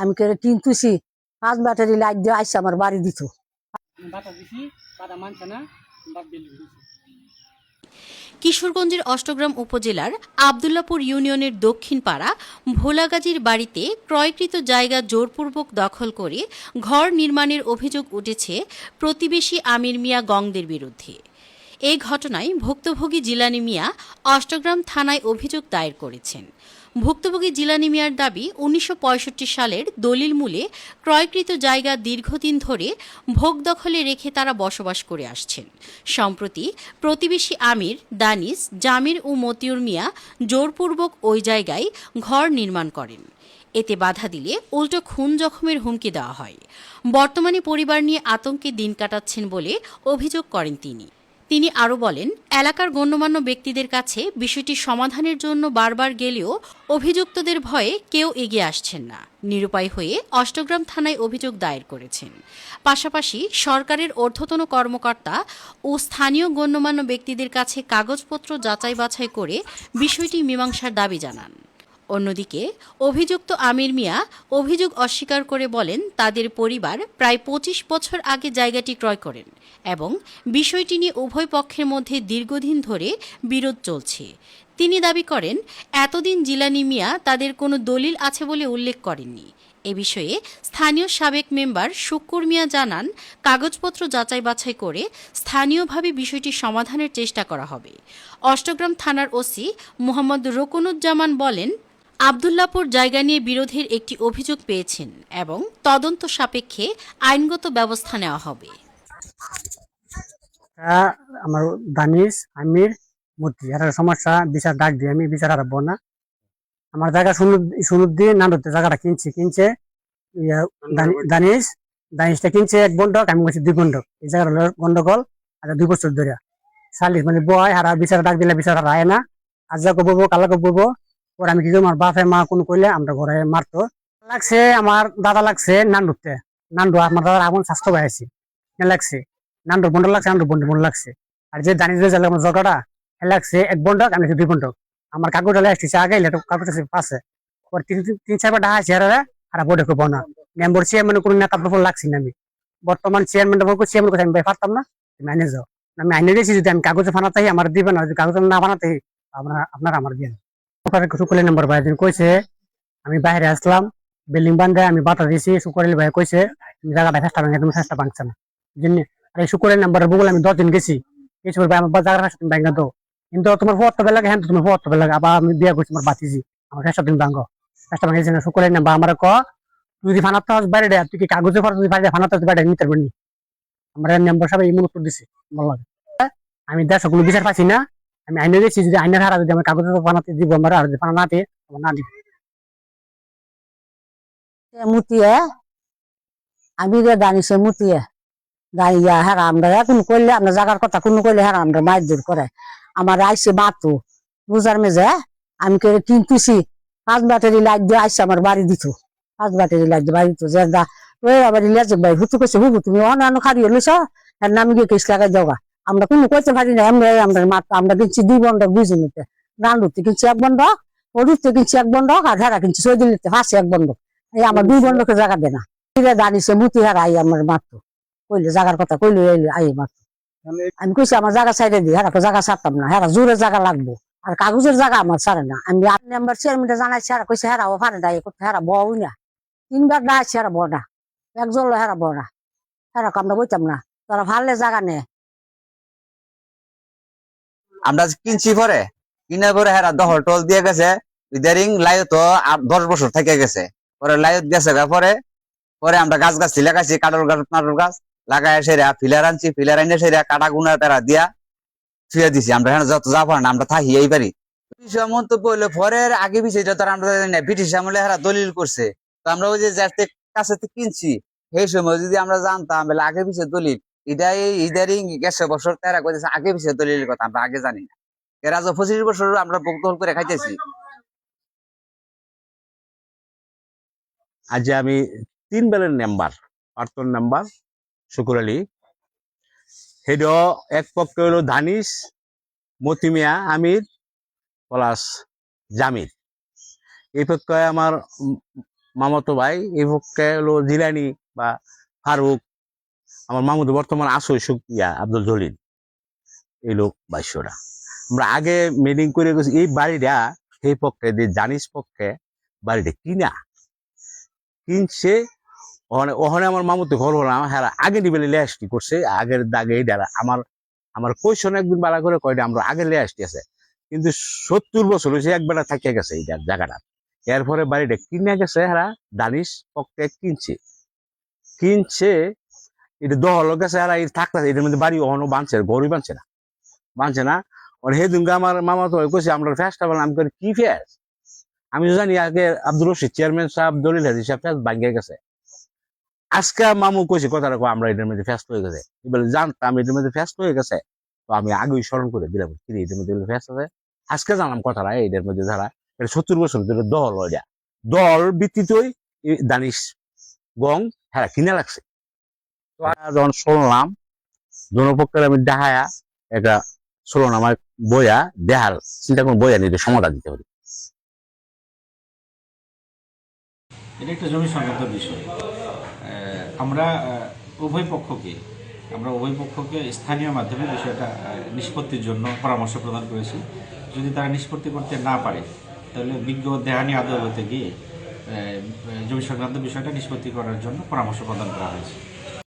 আমি করে tin তুছি 5 battery light দিয়ে আইসা আমার বাড়ি দিত। কিশোরগঞ্জের অষ্টগ্রাম উপজেলার আবদুল্লাপুর ইউনিয়নের দক্ষিণ পাড়া ভোলাগাজীর বাড়িতে ক্রয়কৃত জায়গা জোরপূর্বক দখল করে ঘর নির্মাণের অভিযোগ উঠেছে প্রতিবেশী আমির মিয়া গংদের বিরুদ্ধে। এই ঘটনায় ভুক্তভোগী জিলানি মিয়া অষ্টগ্রাম থানায় অভিযোগ দায়ের করেছেন। ভুক্তভোগী জিলানি মিয়ার দাবি ১৯৬৫ সালের দলিল মূলে ক্রয়কৃত জায়গা দীর্ঘদিন ধরে ভোগ দখলে রেখে তারা বসবাস করে আসছেন। সম্প্রতি প্রতিবেশী আমির, দানিশ, জামির ও মতিউর মিয়া জোরপূর্বক ওই জায়গায় ঘর নির্মাণ করেন। এতে বাধা দিলে উল্টো খুন জখমের হুমকি দেওয়া হয়। বর্তমানে পরিবার নিয়ে আতঙ্কে দিন কাটাচ্ছেন বলে অভিযোগ করেন তিনি। তিনি আরও বলেন, এলাকার গণ্যমান্য ব্যক্তিদের কাছে বিষয়টি সমাধানের জন্য বারবার গেলেও অভিযুক্তদের ভয়ে কেউ এগিয়ে আসছেন না। নিরুপায় হয়ে অষ্টগ্রাম থানায় অভিযোগ দায়ের করেছেন। পাশাপাশি সরকারের ঊর্ধ্বতন কর্মকর্তা ও স্থানীয় গণ্যমান্য ব্যক্তিদের কাছে কাগজপত্র যাচাই বাছাই করে বিষয়টি মীমাংসার দাবি জানান। অন্যদিকে অভিযুক্ত আমির মিয়া অভিযোগ অস্বীকার করে বলেন, তাদের পরিবার প্রায় ২৫ বছর আগে জায়গাটি ক্রয় করেন এবং বিষয়টি নিয়ে উভয় পক্ষের মধ্যে দীর্ঘদিন ধরে বিরোধ চলছে। তিনি দাবি করেন, এতদিন জিলানি মিয়া তাদের কোনো দলিল আছে বলে উল্লেখ করেননি। এ বিষয়ে স্থানীয় সাবেক মেম্বার শুক্কুর মিয়া জানান, কাগজপত্র যাচাই বাছাই করে স্থানীয়ভাবে বিষয়টি সমাধানের চেষ্টা করা হবে। অষ্টগ্রাম থানার ওসি মোহাম্মদ রকুনুজ্জামান বলেন, আবদুল্লাপুর জায়গা নিয়ে বিরোধের একটি অভিযোগ পেয়েছেন এবং তদন্ত সাপেক্ষে আইনগত ব্যবস্থা নেওয়া হবে। আমার দানিশ, আমির, মতি এর সমস্যা বিচার ডাক দিয়ে আমি বিচার হারাবো না। আমার জায়গা সুনুদ দিয়ে নান্ডতে জায়গাটা কিনছে দানিশটা কিনছে 1 বন্ডক, আমি বলছি 2 বন্ডক। এই জায়গাটা গন্ডগোল আর 2 বছর ধরে সালিশ মানে বয় হারা বিচার ডাক দিলে বিচার হারা হয় না। আজ যা করবো কালা করবো ওর আমি কি আমার বাপে মা কোন কইলে আমরা ঘরে মারতো লাগছে। আমার দাদা লাগছে নান্ডু আমার দাদার আগুন স্বাস্থ্য পাইছি লাগছে নান্ডু বন্ডল লাগছে, নান্ডু বন্ড লাগছে। আর যে দানি আমার জগাটা লাগছে 1 বন্ডক, আমি 2 বন্ডক। আমার কাকুর আসছে আগে কাকুর পাশে ওর 3-4 ডাহা চেয়ারে আর বোর্ডে করবো না। মেম্বার চেয়ারম্যান কোনো নেতা প্রফল লাগছি না। আমি বর্তমান চেয়ারম্যান চেয়ারম্যান কথা আমি পারতাম না, আমি আইনে যাও। আমি আইনে গেছি, যদি আমি কাগজে ফানাতে আমার দিবেন না, যদি কাগজ না বানাতে আপনার আমার দিয়ে শুকুরের নাম্বার ভাই কইছে আমি বাইরে আসলাম বিল্ডিং বান্ধে আমি বাতা দিয়েছি। শুকুরের ভাই কইছে জায়গাটা ফেস্টা ভাঙে, তুমি ফেস্টা ভাঙছে না জন্য। আর এই শুকুরের নাম্বার বগুল আমি 10 দিন গেছি। এই শুকুর ভাই আমার জায়গাটা ফেস্টা ভাঙা দো, কিন্তু তোমার ফটো বেলা হ্যাঁ তোমার ফটো বেলা আবার আমি বিয়ে করছি আমার বাতিজি আমার ফেস্টা দিন ভাঙো ফেস্টা ভাঙেছি না। শুকুরের নাম্বার আমার তুই যদি ফানাতে বাইরে দেয়, তুই কি কাগজে ফার বাইরে ফানাতে বাইরে নিতে পারবি। আমার নাম্বার সবাই এমন উত্তর দিছে। আমি দেশ কোনো বিচার পাচ্ছি না, আমি আইনে গেছি, যদি আইনের হারা যদি আমার কাগজ বানাতে দিব আমার আর বানা না দিয়ে আমার না দিব। মুতিয়ে আমি দানিশে মুতিয়ে গাইয়া হেরা আমরা কোনো করলে আমরা জাগার কথা কোনো করলে হেরা আমরা মাছ দূর করে আমার আইসে মাতো রোজার মেজে আমি করে টিন তুছি 5 ব্যাটারি লাইট দিয়ে আইসা আমার বাড়ি দিত। 5 ব্যাটারি লাইট দিয়ে বাড়ি দিত যে ওই আবার লেজে ভাই হুতু কইছে হুবু তুমি অন্যান্য খারিয়ে লইছ এর নাম গিয়ে কেস লাগাই যাওগা। আমরা কোনো করতে পারি না, আমরা মাত্র আমরা কিনছি 2 বন্ডক 2 জনিতে। রান্ডুতে কিনছি 1 বন্ডক, হরুতে কিনছি 1 বন্ডক, আর হেরা কিনছি 6 দিলিতে ফাঁসে 1 বন্ডক। এই আমার 2 বন্ডকের জায়গা দেয় না। দানিশে মুতি হেরা আই আমার মাত্র কইলে জাগার কথা কইলে আই মাত্র। আমি কইছি আমার জায়গা ছাইড়ে দিই, হেরা জায়গা ছাড়তাম না, হেরা জোরে জায়গা লাগবো আর কাগজের জায়গা আমার ছাড়ে না। আমি 8 নাম্বার চেয়ারম্যানটা জানাইছি, হেরা কইছে হেরাও পারে না, করতে হেরা বউ না 3 বার ডাকছে হেরা বড় না, একজন হেরা বড় না, হেরা আমরা বইতাম না তোরা ভালো জায়গা নে। আমরা কিনছি পরে কিনার পরে হেরা দহল টল দিয়ে গেছে। ইদারিং লাইও তো 10 বছর থেকে গেছে, পরে লাইত গেছে পরে পরে আমরা গাছ লাগাইছি, কাটল গাছ লাগাই সেরা ফিলার আনছি, ফিলার আইনে সেরা কাটা গুনা তারা দিয়া ছুঁয়ে দিছি। আমরা যত যা পারেন আমরা থাকি এই পারি। ব্রিটিশ মন্তব্য হইলো পরের আগে বিষয়টা তারা আমরা ব্রিটিশ আমলে হেরা দলিল করছে। তো আমরা ওই যে কাছে কিনছি সেই সময় যদি আমরা জানতাম বলে আগে পিছিয়ে দলিল এটা ইদারিং গেছে বছর তারা কইতেছে আগে পিছিয়ে দলিলের কথা আমরা আগে জানি না। এরা 25 বছর আমরা ভোগ করে খাইতেছি। আজ আমি 3 বেলের নাম্বার প্রাক্তন নাম্বার শুকুর আলী হেড এক পক্ষে হলো দানিশ, মতিমিয়া, আমির প্লাস জামির। এই পক্ষে আমার মামাতো ভাই, এই পক্ষে হলো জিলানি বা ফারুক, আমার মামুদের বর্তমান আসো আব্দুল জলিল, এই লোক বাইশরা। আমরা আগে মিটিং করে গেছি এই বাড়িটা সেই পক্ষে যে জানিস পক্ষে বাড়িটা কিনছে। ওখানে ওখানে আমার মামুতে ঘর হলাম, হ্যাঁ আগে নিবেলে লেয়াসটি করছে, আগের দাগে এই ডালা আমার কোয়েশন একদিন বেলা করে কয়টা আমরা আগে লেয়াসটি আছে, কিন্তু 70 বছর হয়েছে একবেলা থাকিয়ে গেছে এই জায়গাটা। এরপরে বাড়িটা কিনে গেছে, হ্যাঁ দানিশ পক্ষে কিনছে এটা দহল গেছে, আর থাকতেছে এটার মধ্যে বাড়ি ওখানে বাঁধছে, গরুই বাঁধছে না। আর হেদিনকে আমার মামা তো কইছে আমরা ফেস্টিভ্যাল, আমি করি কি ফেস, আমি তো জানি আগে আব্দুল রশিদ চেয়ারম্যান সাহেব, দলিল হাজি সাহেব ফেস ভাঙ্গে গেছে। আজকে মামু কইছে কথাটা, আমরা এটার মধ্যে ফেস্ট হয়ে গেছে, বলে জানতাম এটার মধ্যে ফেস্ট হয়ে গেছে, তো আমি আগেই স্মরণ করে দিলাম কি এটার মধ্যে ফেস্ট আছে। আজকে জানলাম কথাটা, এটার মধ্যে যারা 70 বছর ধরে দল হয়, দল ভিত্তিতেই দানিশ গং হ্যাঁ কিনে লাগছে। তো যখন শুনলাম জনপক্ষের আমি দেখায়া একটা শুনুন আমার বইয়া দেহার চিন্তা করুন, বইয়া নিতে সমাধান দিতে পারি। এটা একটা জমি সংক্রান্ত বিষয়। আমরা উভয় পক্ষকে স্থানীয় মাধ্যমে বিষয়টা নিষ্পত্তির জন্য পরামর্শ প্রদান করেছি। যদি তারা নিষ্পত্তি করতে না পারে তাহলে বিজ্ঞ দেহানি আদালতে গিয়ে জমি সংক্রান্ত বিষয়টা নিষ্পত্তি করার জন্য পরামর্শ প্রদান করা হয়েছে।